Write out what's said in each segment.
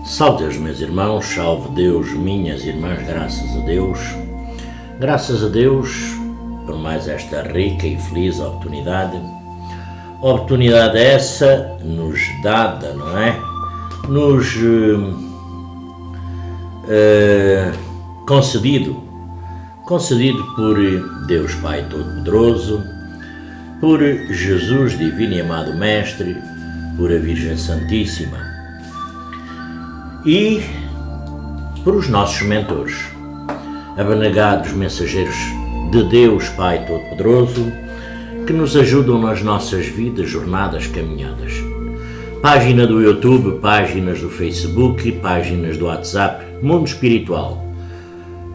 Salve Deus, meus irmãos, salve Deus, minhas irmãs, graças a Deus. Graças a Deus por mais esta rica e feliz oportunidade. Oportunidade essa nos dada, não é? Nos concedido por Deus Pai Todo-Poderoso, por Jesus Divino e Amado Mestre, por a Virgem Santíssima e por os nossos mentores, abnegados mensageiros de Deus Pai Todo-Poderoso, que nos ajudam nas nossas vidas, jornadas, caminhadas. Página do YouTube, páginas do Facebook, páginas do WhatsApp, Mundo Espiritual.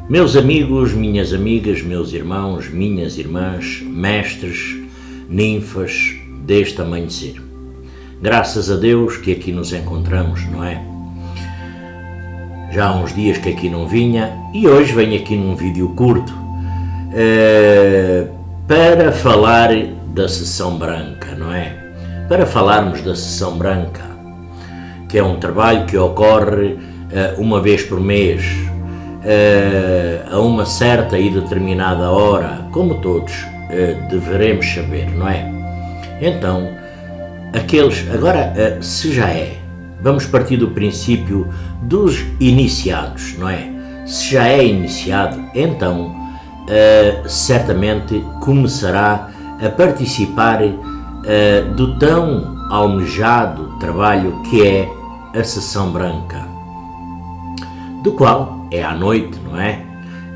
Meus amigos, minhas amigas, meus irmãos, minhas irmãs, mestres, ninfas deste amanhecer. Graças a Deus que aqui nos encontramos, não é? Já há uns dias que aqui não vinha e hoje venho aqui num vídeo curto para falar da Sessão Branca, não é? Para falarmos da Sessão Branca, que é um trabalho que ocorre uma vez por mês, a uma certa e determinada hora, como todos deveremos saber, não é? Então, agora, se já é, vamos partir do princípio dos iniciados, não é? Se já é iniciado, então certamente começará a participar do tão almejado trabalho que é a Sessão Branca, do qual é à noite, não é?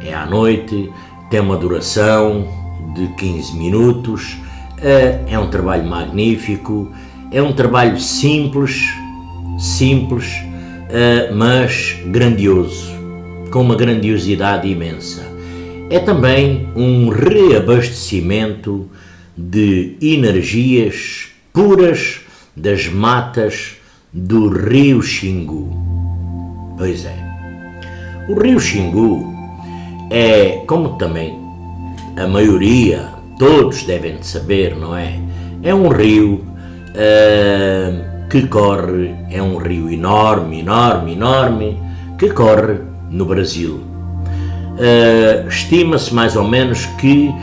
É à noite, tem uma duração de 15 minutos, é um trabalho magnífico, é um trabalho simples, mas grandioso, com uma grandiosidade imensa. É também um reabastecimento de energias puras das matas do Rio Xingu. Pois é, o Rio Xingu é, como também a maioria, todos devem de saber, não é? É um rio que corre, é um rio enorme, que corre no Brasil. Estima-se mais ou menos que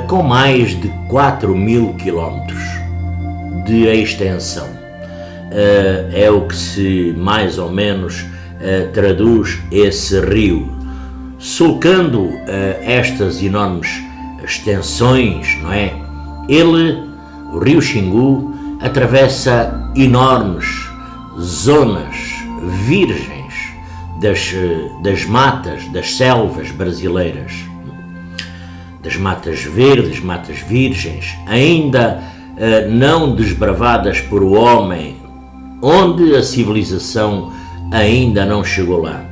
com mais de 4.000 quilómetros de extensão. É o que se mais ou menos traduz esse rio. Sulcando estas enormes extensões, não é? O Rio Xingu, atravessa enormes zonas virgens das matas, das selvas brasileiras, das matas verdes, matas virgens, ainda não desbravadas por o homem, onde a civilização ainda não chegou lá,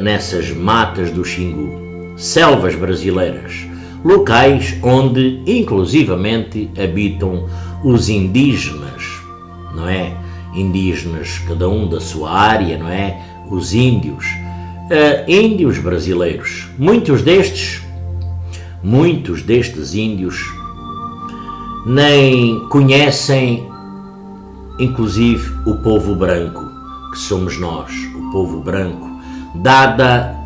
nessas matas do Xingu, selvas brasileiras, locais onde inclusivamente habitam os indígenas, não é? Indígenas, cada um da sua área, não é? Os índios brasileiros. Muitos destes índios nem conhecem, inclusive, o povo branco, que somos nós, o povo branco, dada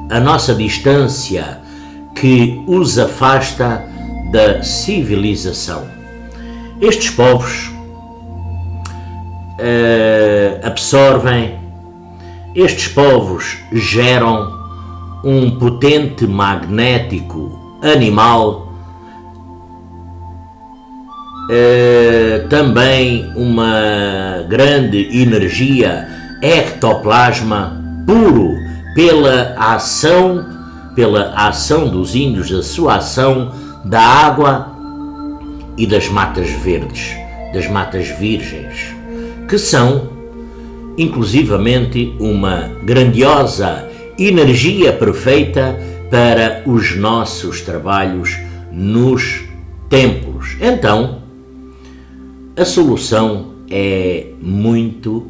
a nossa distância que os afasta da civilização. Estes povos absorvem, estes povos geram um potente magnético animal, também uma grande energia ectoplasma puro pela ação dos índios, a sua ação da água e das matas verdes, das matas virgens, que são inclusivamente uma grandiosa energia perfeita para os nossos trabalhos nos templos. Então, a solução é muito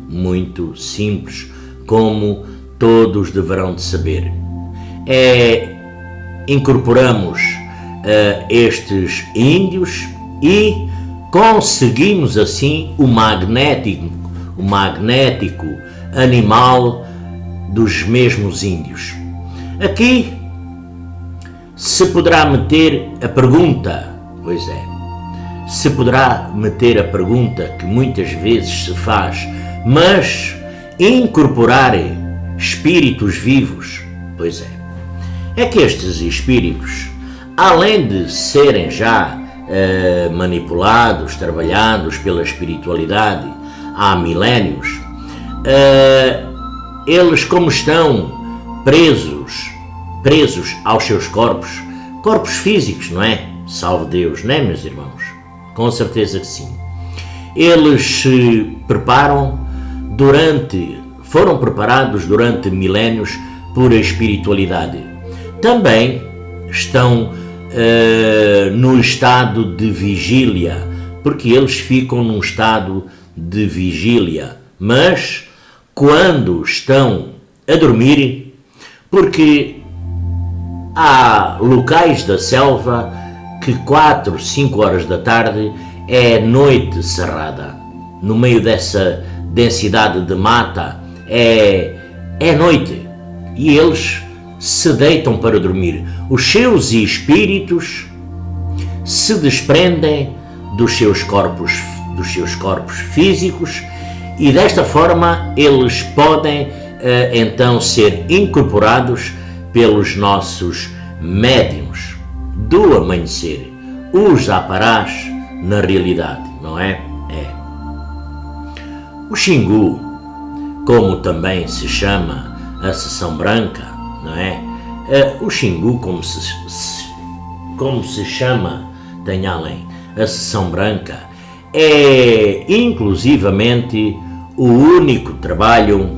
simples, como todos deverão de saber. Incorporamos estes índios e conseguimos assim o magnético animal dos mesmos índios. Aqui se poderá meter a pergunta, pois é, se poderá meter a pergunta que muitas vezes se faz, mas incorporar espíritos vivos, pois é que estes espíritos, além de serem já manipulados, trabalhados pela espiritualidade há milénios, eles, como estão presos aos seus corpos físicos, não é? Salve Deus, não é, meus irmãos? Com certeza que sim. Eles se foram preparados durante milénios por a espiritualidade. Também estão no estado de vigília, porque eles ficam num estado de vigília, mas quando estão a dormir, porque há locais da selva que 4, 5 horas da tarde é noite cerrada, no meio dessa densidade de mata é noite, e eles se deitam para dormir. Os seus espíritos se desprendem dos seus corpos físicos, e desta forma eles podem então ser incorporados pelos nossos médiuns do amanhecer, os aparás na realidade, não é? O Xingu, como também se chama a sessão branca, não é? O Xingu, como se chama, tem além, a sessão branca, é inclusivamente o único trabalho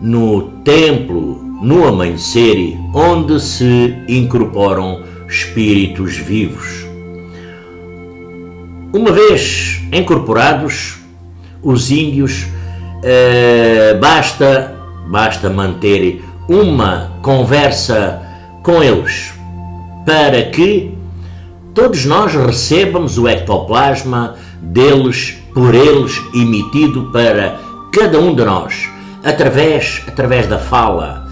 no templo, no amanhecer, onde se incorporam espíritos vivos. Uma vez incorporados, os índios, basta manter uma conversa com eles, para que todos nós recebamos o ectoplasma deles, por eles, emitido para cada um de nós, através da fala,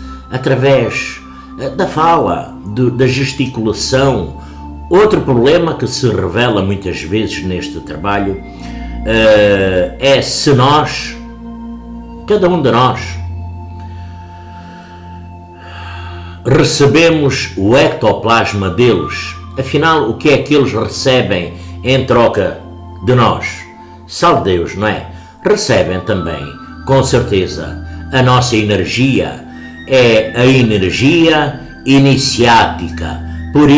da gesticulação. Outro problema que se revela muitas vezes neste trabalho é se nós, cada um de nós, recebemos o ectoplasma deles. Afinal, o que é que eles recebem em troca de nós? Salve Deus, não é? Recebem também, com certeza, a nossa energia. É a energia iniciática. Por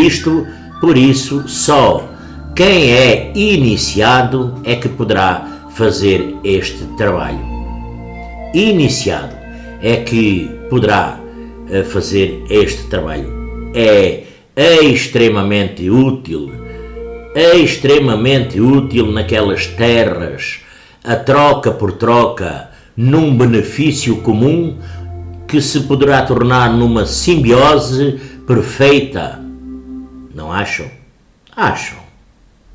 isso, só quem é iniciado é que poderá fazer este trabalho. Iniciado é que poderá fazer este trabalho. É extremamente útil naquelas terras, a troca por troca, num benefício comum que se poderá tornar numa simbiose perfeita. Não acham? Acham.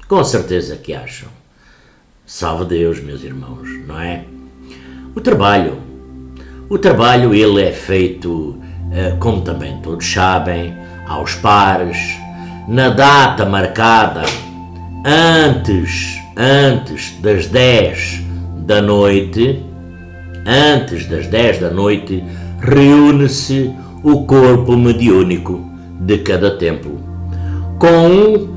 Com certeza que acham. Salve Deus, meus irmãos, não é? O trabalho ele é feito, como também todos sabem, aos pares, na data marcada, antes das 10 da noite, reúne-se o corpo mediúnico de cada templo, com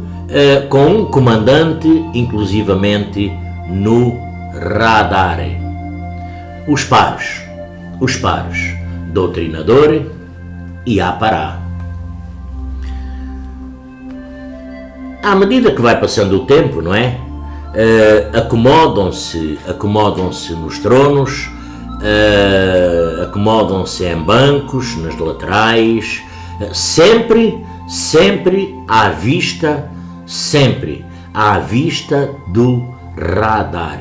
um comandante, inclusivamente no radar. Os pares, doutrinador e apará. À medida que vai passando o tempo, não é? Acomodam-se nos tronos, acomodam-se em bancos, nas laterais, sempre à vista do radar.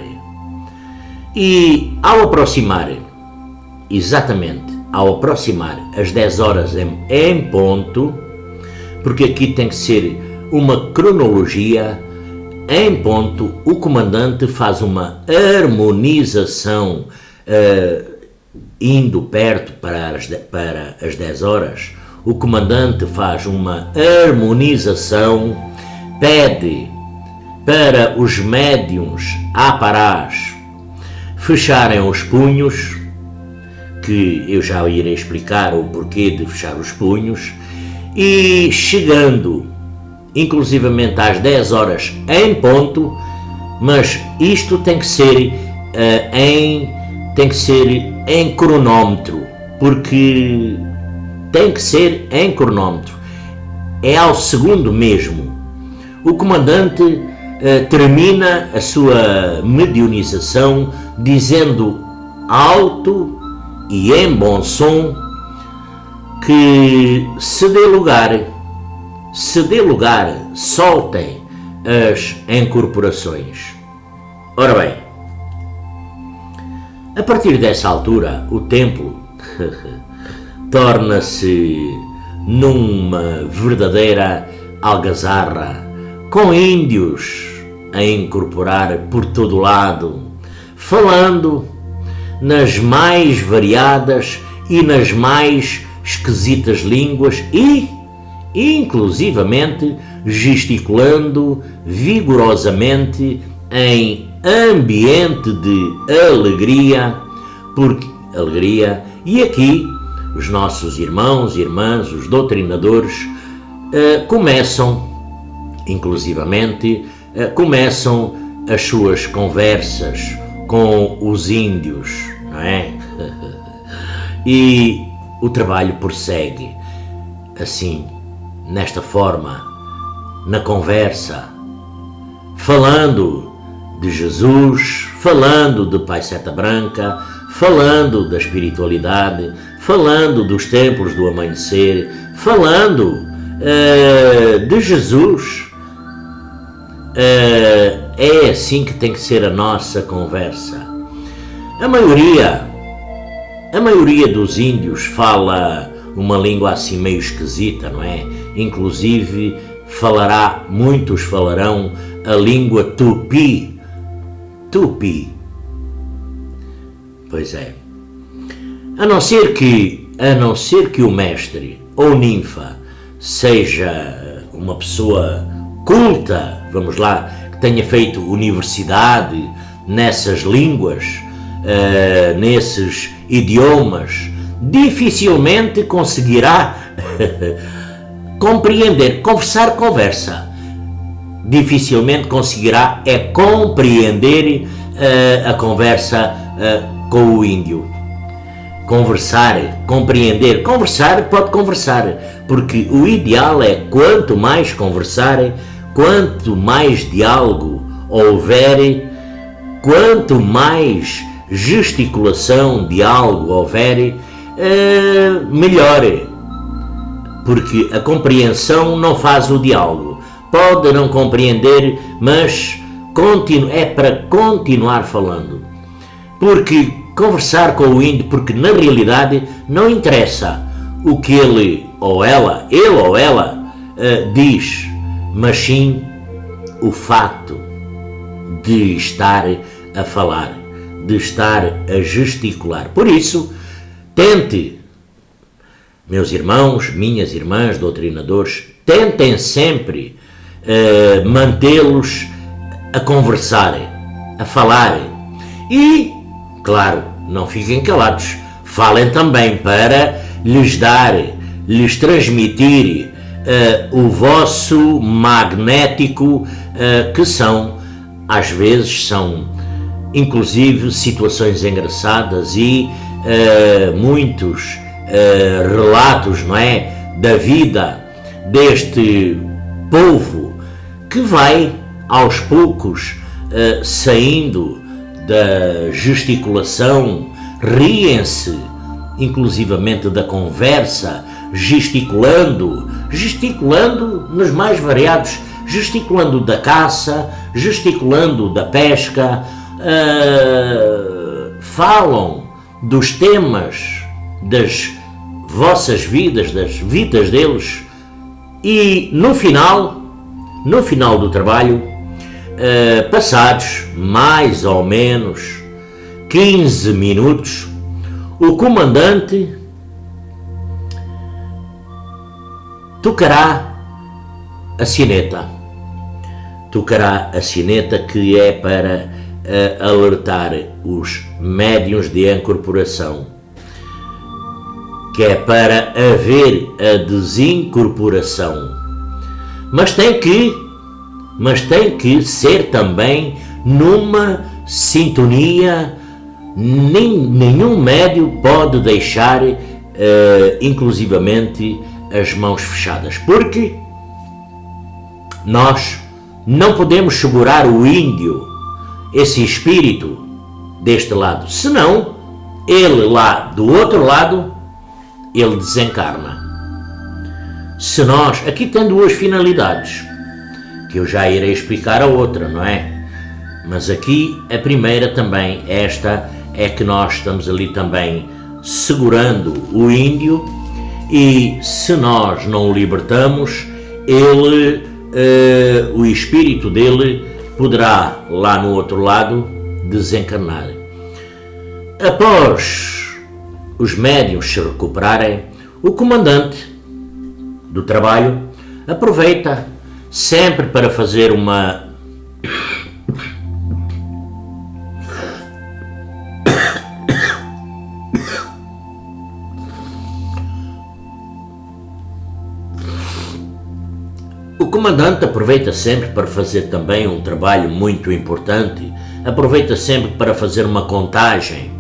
E ao aproximar as 10 horas em ponto, porque aqui tem que ser uma cronologia em ponto, o comandante faz uma harmonização, indo perto para as 10 horas. O comandante faz uma harmonização, pede para os médiuns aparás fecharem os punhos, que eu já irei explicar o porquê de fechar os punhos, e chegando inclusivamente às 10 horas em ponto, mas isto tem que ser em cronómetro, porque tem que ser em cronómetro, é ao segundo mesmo. O comandante termina a sua mediunização dizendo alto e em bom som que se dê lugar, soltem as incorporações. Ora bem, a partir dessa altura, o templo torna-se numa verdadeira algazarra, com índios a incorporar por todo lado, falando nas mais variadas e nas mais esquisitas línguas e, inclusivamente, gesticulando vigorosamente em ambiente de alegria, e aqui os nossos irmãos e irmãs, os doutrinadores, começam as suas conversas com os índios, não é? E o trabalho prossegue assim, nesta forma, na conversa, falando de Jesus, falando de Pai Seta Branca, falando da espiritualidade, falando dos templos do amanhecer, falando de Jesus. É assim que tem que ser a nossa conversa. A maioria dos índios fala uma língua assim meio esquisita, não é? Inclusive muitos falarão a língua tupi. Pois é. A não ser que o mestre ou ninfa seja uma pessoa culta, vamos lá, que tenha feito universidade nessas línguas, nesses idiomas, dificilmente conseguirá compreender, conversa. Dificilmente conseguirá compreender a conversa com o índio. Conversar pode conversar, porque o ideal é quanto mais conversarem, quanto mais diálogo houver, quanto mais gesticulação, diálogo houver, melhor, porque a compreensão não faz o diálogo. Pode não compreender, mas é para continuar falando, porque conversar com o índio, porque na realidade não interessa o que ele ou ela diz, mas sim o facto de estar a falar, de estar a gesticular. Por isso, tente, meus irmãos, minhas irmãs, doutrinadores, tentem sempre mantê-los a conversarem, a falarem. E, claro, não fiquem calados, falem também para lhes transmitir o vosso magnético, que às vezes são inclusive situações engraçadas e muitos relatos, não é, da vida deste povo que vai aos poucos saindo da gesticulação, riem-se inclusivamente da conversa, gesticulando nos mais variados, gesticulando da caça, gesticulando da pesca, falam dos temas das vossas vidas, das vidas deles, e no final do trabalho passados mais ou menos 15 minutos, o comandante tocará a sineta. Tocará a sineta, que é para alertar os médiuns de incorporação, que é para haver a desincorporação. Mas tem que ser também numa sintonia. Nenhum médium pode deixar inclusivamente as mãos fechadas, porque nós não podemos segurar o índio, esse espírito deste lado, senão ele lá do outro lado, ele desencarna. Se nós, aqui tem duas finalidades, que eu já irei explicar a outra, não é? Mas aqui a primeira também, esta é que nós estamos ali também segurando o índio, e se nós não o libertamos, ele, o espírito dele poderá lá no outro lado desencarnar. Após os médiuns se recuperarem, o comandante do trabalho aproveita sempre para fazer uma O comandante aproveita sempre para fazer também um trabalho muito importante, aproveita sempre para fazer uma contagem,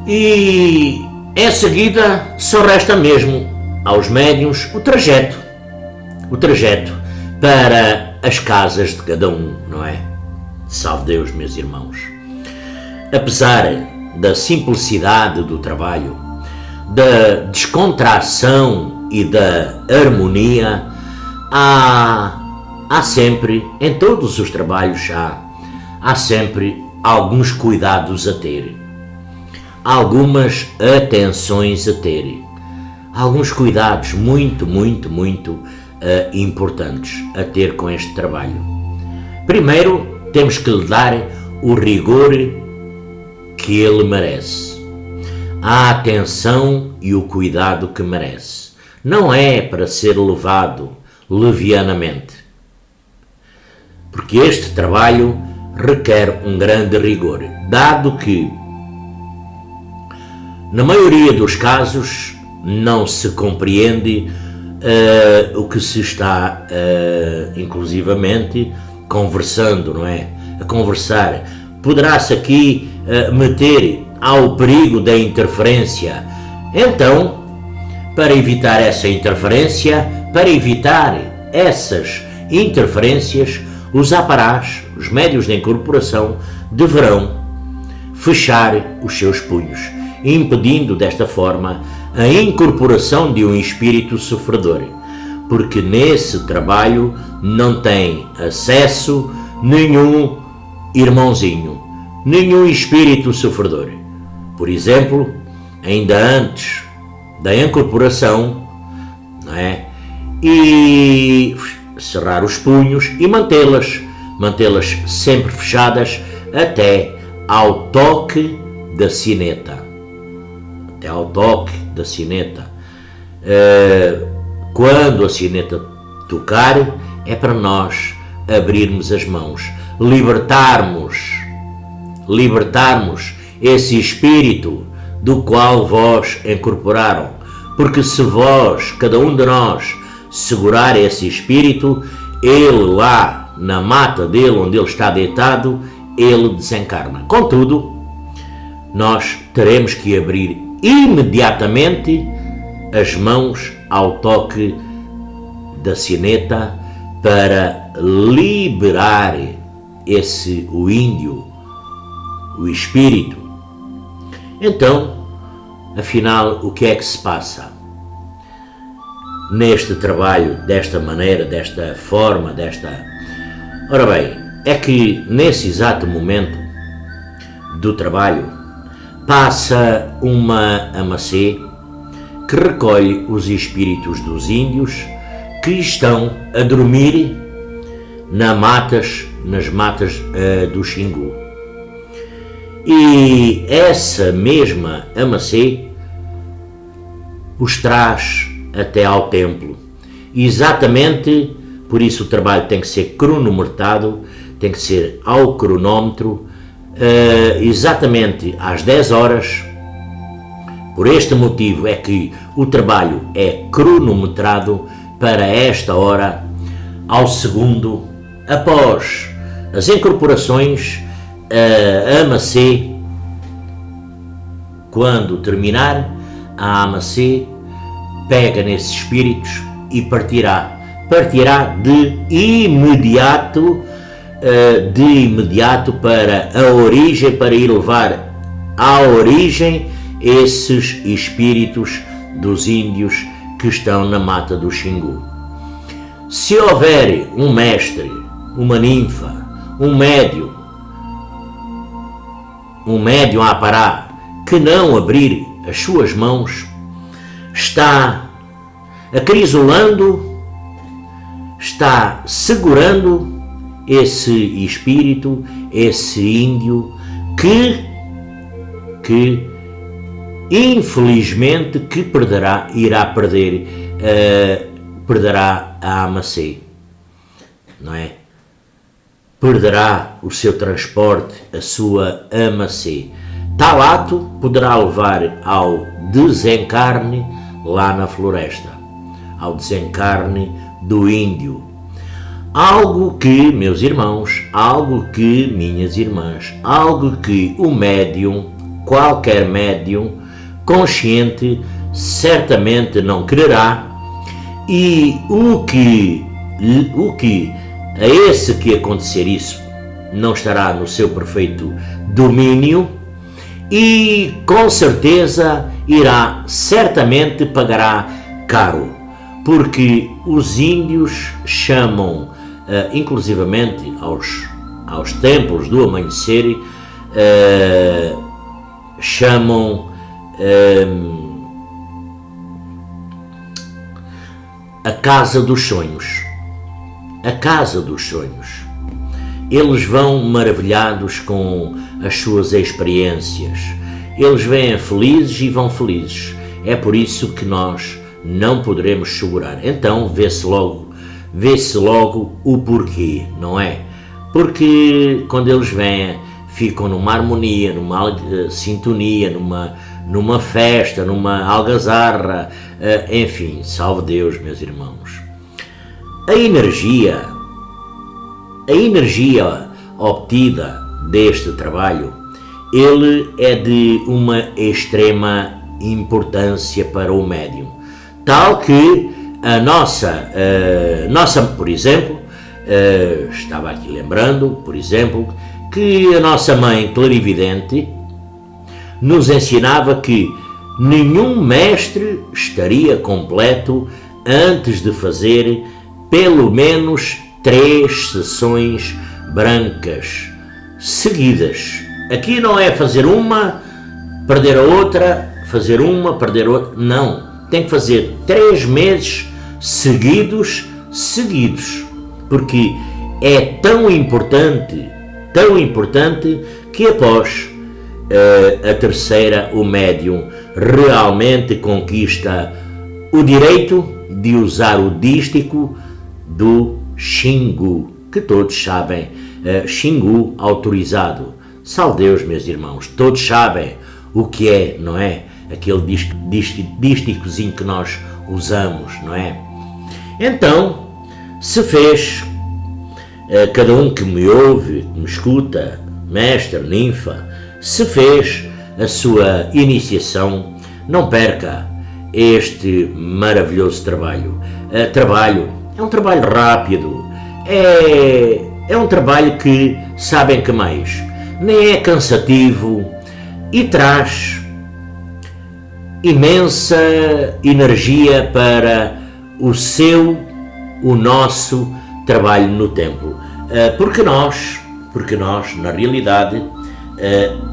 e em seguida só resta mesmo aos médiuns o trajeto para as casas de cada um, não é? Salve Deus, meus irmãos. Apesar da simplicidade do trabalho, da descontração e da harmonia, há sempre, em todos os trabalhos há sempre alguns cuidados a ter, algumas atenções a ter, alguns cuidados muito importantes a ter com este trabalho. Primeiro, temos que lhe dar o rigor que ele merece, a atenção e o cuidado que merece. Não é para ser levado levianamente, porque este trabalho requer um grande rigor, dado que, na maioria dos casos, não se compreende o que se está, inclusivamente, conversando, não é? A conversar. Poderá-se aqui meter ao perigo da interferência. Então, para evitar essa interferência, para evitar essas interferências, os aparás, os médiuns de incorporação, deverão fechar os seus punhos, impedindo desta forma a incorporação de um espírito sofredor, porque nesse trabalho não tem acesso nenhum irmãozinho, nenhum espírito sofredor. Por exemplo, ainda antes da incorporação, não é? E cerrar os punhos e mantê-las sempre fechadas até ao toque da sineta. Quando a sineta tocar, é para nós abrirmos as mãos, libertarmos esse espírito do qual vós incorporaram, porque se vós, cada um de nós, segurar esse espírito, ele lá na mata dele, onde ele está deitado, ele desencarna. Contudo, nós teremos que abrir imediatamente as mãos ao toque da sineta para liberar o índio, o espírito. Então, afinal, o que é que se passa neste trabalho, desta maneira, desta forma, Ora bem, é que nesse exato momento do trabalho passa uma amacê que recolhe os espíritos dos índios que estão a dormir nas matas do Xingu. E essa mesma Amacê os traz até ao templo. Exatamente por isso o trabalho tem que ser cronometrado, tem que ser ao cronómetro, exatamente às 10 horas. Por este motivo é que o trabalho é cronometrado para esta hora, ao segundo, após as incorporações. A Amacê, quando terminar, a Amacê pega nesses espíritos e partirá de imediato para a origem, para ir levar à origem esses espíritos dos índios que estão na mata do Xingu. Se houver um mestre, uma ninfa, um médium a Pará que não abrir as suas mãos, está acrisolando, está segurando esse espírito, esse índio que infelizmente perderá a Amacê, não é? Perderá o seu transporte, a sua Amacê. Tal ato poderá levar ao desencarne lá na floresta, ao desencarne do índio. Algo que, meus irmãos, algo que, minhas irmãs, algo que o médium, qualquer médium consciente, certamente não quererá, e o que a esse que acontecer isso não estará no seu perfeito domínio e com certeza certamente pagará caro, porque os índios chamam, inclusivamente aos templos do amanhecer, chamam a casa dos sonhos. A casa dos sonhos. Eles vão maravilhados com as suas experiências. Eles vêm felizes e vão felizes. É por isso que nós não poderemos segurar. Então vê-se logo o porquê, não é? Porque quando eles vêm, ficam numa harmonia, numa sintonia, numa festa, numa algazarra, enfim, salve Deus, meus irmãos. A energia obtida deste trabalho, ele é de uma extrema importância para o médium, tal que a nossa, por exemplo, estava aqui lembrando, por exemplo, que a nossa mãe clarividente nos ensinava que nenhum mestre estaria completo antes de fazer pelo menos 3 sessões brancas seguidas. Aqui não é fazer uma, perder a outra, fazer uma, perder a outra. Não, tem que fazer 3 meses seguidos, porque é tão importante que após a terceira, o médium realmente conquista o direito de usar o dístico do Xingu, que todos sabem, Xingu autorizado. Salve Deus, meus irmãos, todos sabem o que é, não é? Aquele dísticozinho que nós usamos, não é? Então, se fez, cada um que me ouve, que me escuta, mestre, ninfa, se fez a sua iniciação, não perca este maravilhoso trabalho. É um trabalho rápido, é um trabalho que, sabem que mais, nem é cansativo e traz imensa energia para o nosso trabalho no templo. Porque nós, na realidade,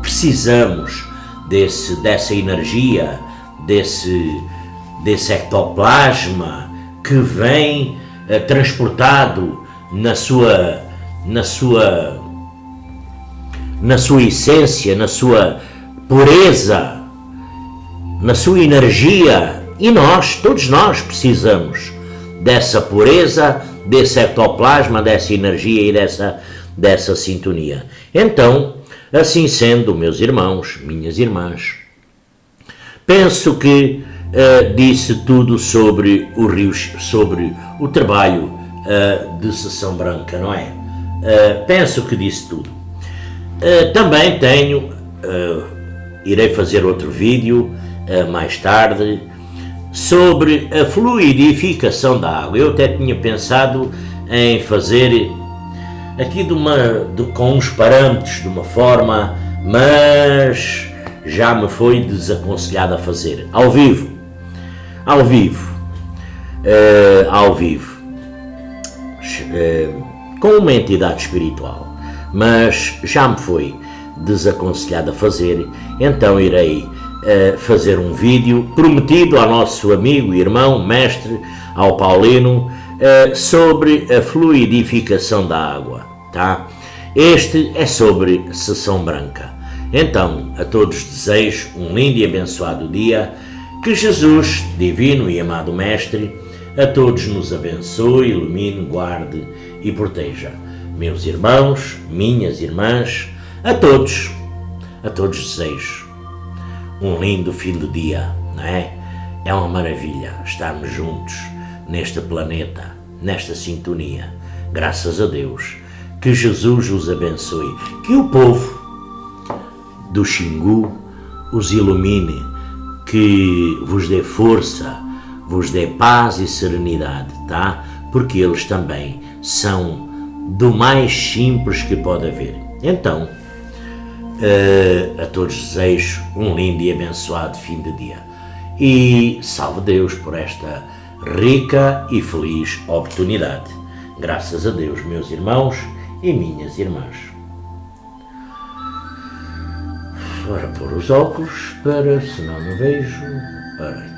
precisamos dessa energia, desse ectoplasma que vem transportado na sua essência, na sua pureza, na sua energia. E nós, todos nós, precisamos dessa pureza, desse ectoplasma, dessa energia e dessa sintonia. Então, assim sendo, meus irmãos, minhas irmãs, penso que disse tudo sobre o Rios, sobre o trabalho de Sessão Branca, não é? Penso que disse tudo. Também tenho, irei fazer outro vídeo mais tarde, sobre a fluidificação da água. Eu até tinha pensado em fazer aqui com uns parâmetros, de uma forma, mas já me foi desaconselhado a fazer ao vivo, com uma entidade espiritual, mas já me foi desaconselhado a fazer. Então irei fazer um vídeo prometido ao nosso amigo, irmão, mestre, ao Paulino, sobre a fluidificação da água, tá? Este é sobre Sessão Branca. Então, a todos desejo um lindo e abençoado dia, que Jesus, divino e amado mestre, a todos nos abençoe, ilumine, guarde e proteja. Meus irmãos, minhas irmãs, a todos desejo um lindo fim de dia, não é? É uma maravilha estarmos juntos neste planeta, nesta sintonia. Graças a Deus. Que Jesus os abençoe. Que o povo do Xingu os ilumine, que vos dê força, vos dê paz e serenidade, tá? Porque eles também são do mais simples que pode haver. Então, a todos desejo um lindo e abençoado fim de dia. E salve Deus por esta rica e feliz oportunidade. Graças a Deus, meus irmãos e minhas irmãs. Ora, pôr os óculos, senão não vejo. Ora,